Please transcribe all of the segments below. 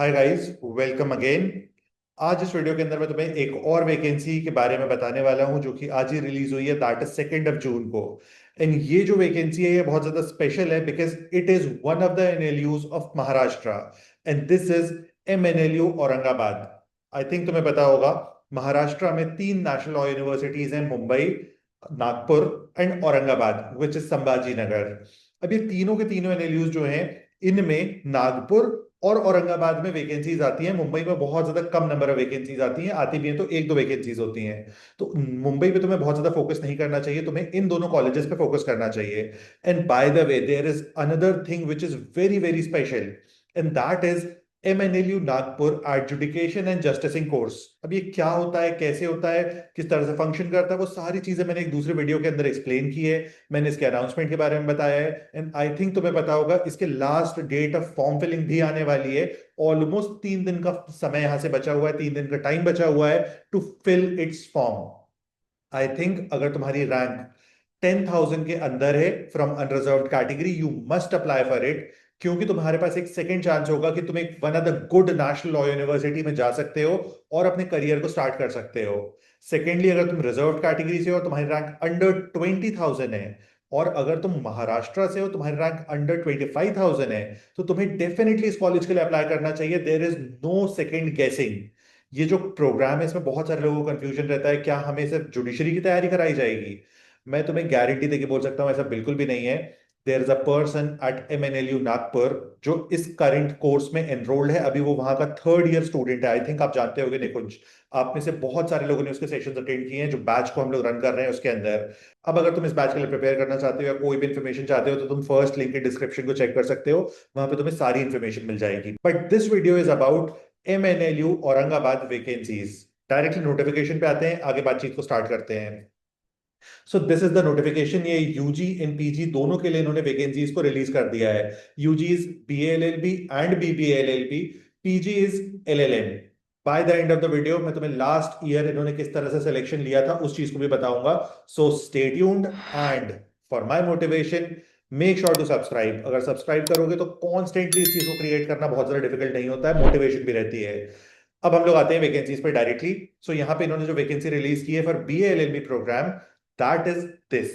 Hi guys, welcome again. आज इस video के अंदर मैं तुम्हें एक और वैकेंसी के बारे में बताने वाला हूं जो कि आज ही रिलीज हुई है, दैट इज 2 जून को। एंड ये जो वैकेंसी है ये बहुत ज्यादा स्पेशल है because it is one of the NLUs of Maharashtra and this is MNLU Aurangabad. I think तुम्हें पता होगा, महाराष्ट्र में 3 नेशनल लॉ यूनिवर्सिटीज हैं, Mumbai, Nagpur and Aurangabad which is Sambhaji Nagar. अब ये तीनों के तीनों एनएलयूज जो हैं, इनमें नागपुर और औरंगाबाद में वैकेंसीज आती हैं। मुंबई में बहुत ज्यादा कम नंबर ऑफ वैकेंसीज आती हैं, आती भी हैं तो एक दो वैकेंसीज होती हैं। तो मुंबई पे तुम्हें बहुत ज्यादा फोकस नहीं करना चाहिए, तुम्हें इन दोनों कॉलेजेस पे फोकस करना चाहिए। And by the way, there is another thing which is very very special and that is MNLU Nagpur adjudication and justicing course. अब ये क्या होता है, कैसे होता है, किस तरह से फंक्शन करता है, वो सारी चीजें मैंने एक दूसरे वीडियो के अंदर एक्सप्लेन की है। मैंने इसके अनाउंसमेंट के बारे में बताया है एंड आई थिंक तुम्हें पता होगा इसके last date of form filling भी आने वाली है। ऑलमोस्ट 3 दिन का समय यहां से बचा हुआ है, 3 दिन का टाइम बचा हुआ है to fill its form. I think अगर तुम्हारी रैंक 10,000 के अंदर है from unreserved category, you must apply for it, क्योंकि तुम्हारे पास एक सेकेंड चांस होगा कि तुम एक one of the good national law university में जा सकते हो और अपने करियर को स्टार्ट कर सकते हो। सेकेंडली, अगर तुम रिजर्व कैटेगरी से हो, तुम्हारी रैंक अंडर 20,000 है, और अगर तुम महाराष्ट्र से हो, तुम्हारी रैंक अंडर 25,000 है, तो तुम्हें डेफिनेटली इस कॉलेज के लिए अप्लाई करना चाहिए। देर इज नो सेकेंड गेसिंग। ये जो प्रोग्राम है इसमें बहुत सारे लोगों को कंफ्यूजन रहता है, क्या हमें सिर्फ जुडिशरी की तैयारी कराई जाएगी। मैं तुम्हें गारंटी देके बोल सकता हूँ ऐसा बिल्कुल भी नहीं है। There is a person at MNLU Nagpur जो इस करंट कोर्स में एनरोल्ड है, अभी वो वहां का 3rd ईयर स्टूडेंट है। आई थिंक आप जानते होंगे निकुंज, आप में से बहुत सारे लोगों ने उसके सेशंस अटेंड किए हैं जो बैच को हम लोग रन कर रहे हैं उसके अंदर। अब अगर तुम इस बैच के लिए प्रिपेयर करना चाहते हो या कोई भी इन्फॉर्मेशन चाहते हो तो तुम फर्स्ट लिंक के डिस्क्रिप्शन को चेक कर सकते हो, वहां पे तुम्हें सारी इन्फॉर्मेशन मिल जाएगी। But this video is about MNLU Aurangabad vacancies. Directly notification पे आते हैं, आगे बातचीत को स्टार्ट करते हैं। So this is the notification. ये यूजी एंड पीजी दोनों के लिए इन्होंने वैकेंसीज को रिलीज कर दिया है। UG is BLLB and BBLLB, PG is LLM. By the end of the video मैं तुम्हें लास्ट ईयर इन्होंने किस तरह से सिलेक्शन लिया था उस चीज को भी बताऊंगा। So stay tuned and for my motivation make sure to subscribe. अगर सब्सक्राइब करोगे तो कॉन्स्टेंटली इस चीज को क्रिएट करना बहुत ज्यादा डिफिकल्ट नहीं होता है, मोटिवेशन भी रहती है। अब हम लोग आते हैं वैकेंसीज पे डायरेक्टली। सो यहाँ पे इन्होंने जो वैकेंसी रिलीज की है for BLLB program, that is this.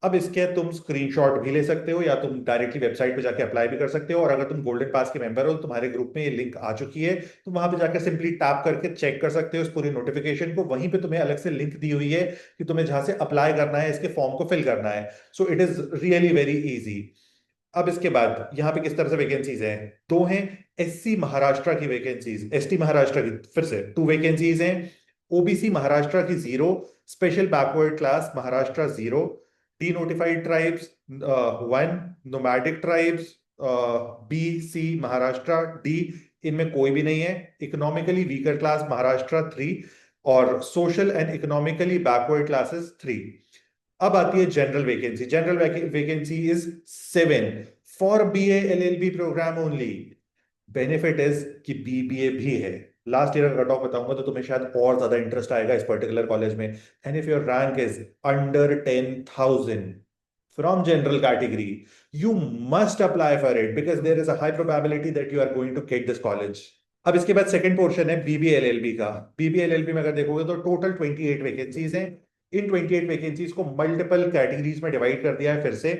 अब इसके तुम स्क्रीनशॉट भी ले सकते हो या तुम डायरेक्टली वेबसाइट पे जाके अप्लाई भी कर सकते हो, और अगर तुम गोल्डन पास के मेंबर हो तो तुम्हारे ग्रुप में ये लिंक आ चुकी है, तो वहां पे जाकर सिंपली टैप करके चेक कर सकते हो इस पूरी नोटिफिकेशन को। वहीं पे तुम्हें अलग से लिंक दी हुई है कि तुम्हें जहां से अप्लाई करना है, इसके फॉर्म को फिल करना है। So it is really very easy. अब इसके बाद यहाँ पे किस तरह से वैकेंसीज हैं, दो हैं। एससी महाराष्ट्र की वैकेंसीज, एसटी महाराष्ट्र की फिर से 2 वैकेंसीज हैं। ओबीसी महाराष्ट्र की 0, special backward class Maharashtra 0, D notified tribes 1, nomadic tribes B C Maharashtra D, इनमें कोई भी नहीं है। इकोनॉमिकली वीकर क्लास महाराष्ट्र 3 और social and economically backward classes 3। अब आती है general vacancy. General vacancy is 7 for BA LLB programme only. Benefit is कि बीबीए भी है। लास्ट ईयर का कट ऑफ बताऊंगा तो तुम्हें शायद और ज्यादा इंटरेस्ट आएगा इस पर्टिकुलर कॉलेज में। And if your rank is under 10,000 from general category, you must apply for it because there is a high probability that you are going to get this college. अब इसके बाद second portion है BBLLB का। BBLLB में अगर देखोगे तो total 28 vacancies हैं। इन 28 वैकेंसीज को मल्टीपल कैटेगरीज में डिवाइड कर दिया है फिर से।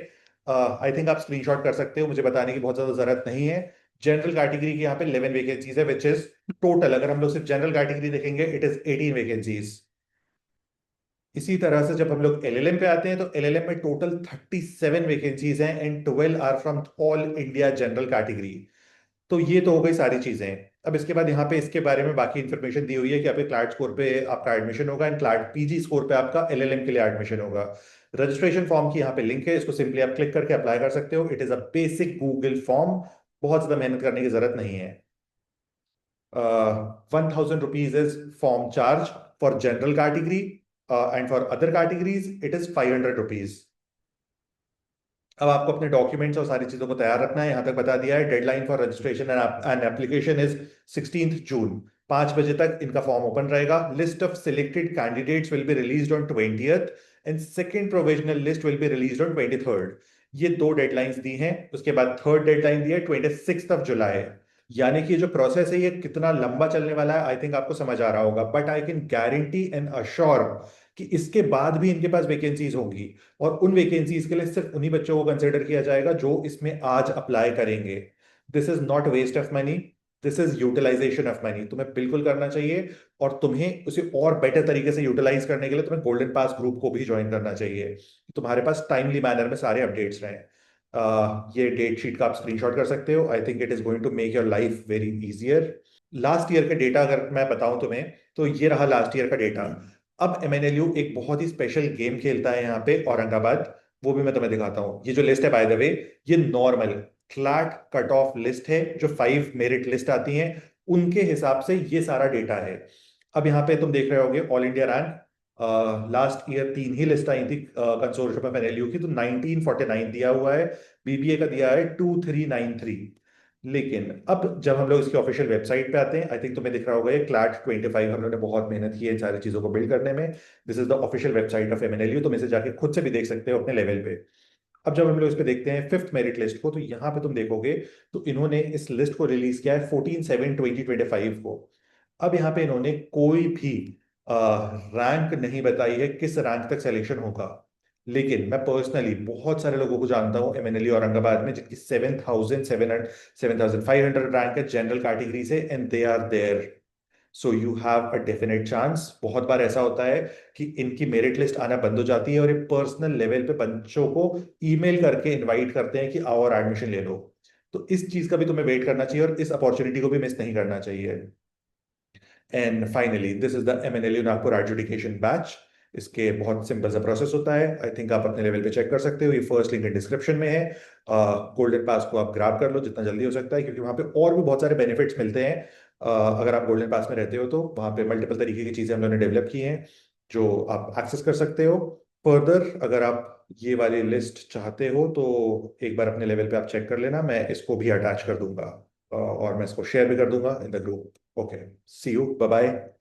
आई थिंक आप स्क्रीनशॉट कर सकते हो, मुझे बताने की बहुत ज्यादा जरूरत नहीं है। जनरल कैटेगरी की यहाँ पे 11 वैकेंसीज है विच इज टोटल, अगर हम लोग सिर्फ जनरल कैटेगरी देखेंगे इट इज 18 वैकेंसीज। इसी तरह से जब हम लोग एलएलएम पे आते हैं तो एलएलएम में टोटल 37 वैकेंसीज हैं and 12 are from all India general category. तो ये तो हो गई सारी चीजें। अब इसके बाद यहाँ पे इसके बारे में बाकी इंफॉर्मेशन दी हुई है कि आपके क्लैट स्कोर पे आपका एडमिशन होगा एंड क्लैट पीजी स्कोर पे आपका एलएलएम के लिए एडमिशन होगा। रजिस्ट्रेशन फॉर्म की यहाँ पे लिंक है, इसको सिंपली आप क्लिक करके अप्लाई कर सकते हो। It is a basic Google form, बहुत ज्यादा मेहनत करने की जरूरत नहीं है। 1,000 rupees is form charge for general category and for other categories it is 500 rupees. अब आपको अपने डॉक्यूमेंट्स और सारी चीजों को तैयार रखना है, यहां तक बता दिया है। Deadline for registration and application is 16 जून, 5 बजे तक इनका फॉर्म ओपन रहेगा। List of selected candidates will be released on 20th and second provisional list will be released on 23rd। ये 2 डेडलाइंस दी हैं। उसके बाद थर्ड डेडलाइन दी है 26 जुलाई। यानी कि जो प्रोसेस है ये कितना लंबा चलने वाला है, आई थिंक आपको समझ आ रहा होगा, but I can guarantee and assure कि इसके बाद भी इनके पास वैकेंसीज होंगी, और उन वैकेंसीज के लिए सिर्फ उन्हीं बच्चों को कंसिडर किया जाएगा जो इसमें आज अप्लाई करेंगे। This is not waste of money, this is utilisation of money. तुम्हें बिल्कुल करना चाहिए, और तुम्हें उसे और बेटर तरीके से यूटिलाइज करने के लिए तुम्हें गोल्डन पास ग्रुप को भी ज्वाइन करना चाहिए। तुम्हारे पास टाइमली मैनर में सारे अपडेट्स रहें। ये डेट शीट का आप स्क्रीनशॉट कर सकते हो। I think it is going to make your life very easier. Last year का डेटा अगर मैं बताऊं तुम्हें, तो ये रहा लास्ट ईयर का डेटा। अब एमएनएलयू एक बहुत ही स्पेशल गेम खेलता है यहाँ पे औरंगाबाद, वो भी मैं तुम्हें दिखाता हूँ। ये जो लिस्ट है बाय द वे, ये normal flat cut off list है, जो 5 मेरिट लिस्ट आती हैं उनके हिसाब से ये सारा डेटा है। अब यहाँ पे तुम देख रहे होगे all India rank, last year 3 ही लिस्ट आई थी कंसोर्शियम ऑफ एनएलयू की, तो 1949 दिया हुआ है। बीबीए का दिया है 2393। लेकिन अब जब हम लोग इसकी ऑफिशियल वेबसाइट पे आते हैं, आई थिंक तुम्हें दिख रहा होगा ये क्लैट 25, हम लोगों ने बहुत मेहनत की है इन सारी चीजों को बिल्ड करने में। This is the official website of MNLU, तुम इसे जाके खुद से भी देख सकते हो अपने लेवल पे। अब जब हम लोग इस पे देखते हैं 5th मेरिट लिस्ट को, तो यहाँ पे तुम देखोगे तो इन्होंने इस लिस्ट को रिलीज किया है 14/7/2025 को। अब यहाँ पे इन्होंने कोई भी रैंक नहीं बताई है किस रैंक तक सिलेक्शन होगा। लेकिन मैं पर्सनली बहुत सारे लोगों को जानता हूँ एमएनएलयू औरंगाबाद में जिनकी 7,700 7,500 रैंक है जनरल कैटेगरी से, and they are there. So you have a definite chance. बहुत बार ऐसा होता है कि इनकी मेरिट लिस्ट आना बंद हो जाती है और ये पर्सनल लेवल पे बच्चों को ईमेल करके इनवाइट करते हैं कि आओ और एडमिशन ले लो। तो इस चीज का भी तुम्हें वेट करना चाहिए और इस अपॉर्चुनिटी को भी मिस नहीं करना चाहिए। And finally this is the MNLU Nagpur education batch. इसके बहुत सिंपल सा प्रोसेस होता है, आई थिंक आप अपने लेवल पे चेक कर सकते हो, ये फर्स्ट लिंक डिस्क्रिप्शन में है। गोल्डन पास को आप ग्रैब कर लो जितना जल्दी हो सकता है, क्योंकि वहाँ पे और भी बहुत सारे बेनिफिट्स मिलते हैं। अगर आप गोल्डन पास में रहते हो तो वहाँ पे मल्टीपल तरीके की चीज़ें हम लोगों ने डेवलप की हैं जो आप एक्सेस कर सकते हो। फर्दर अगर आप ये वाली लिस्ट चाहते हो तो एक बार अपने लेवल पे आप चेक कर लेना, मैं इसको भी अटैच कर दूंगा और मैं इसको शेयर भी कर दूंगा in the group. Okay, see you, bye bye.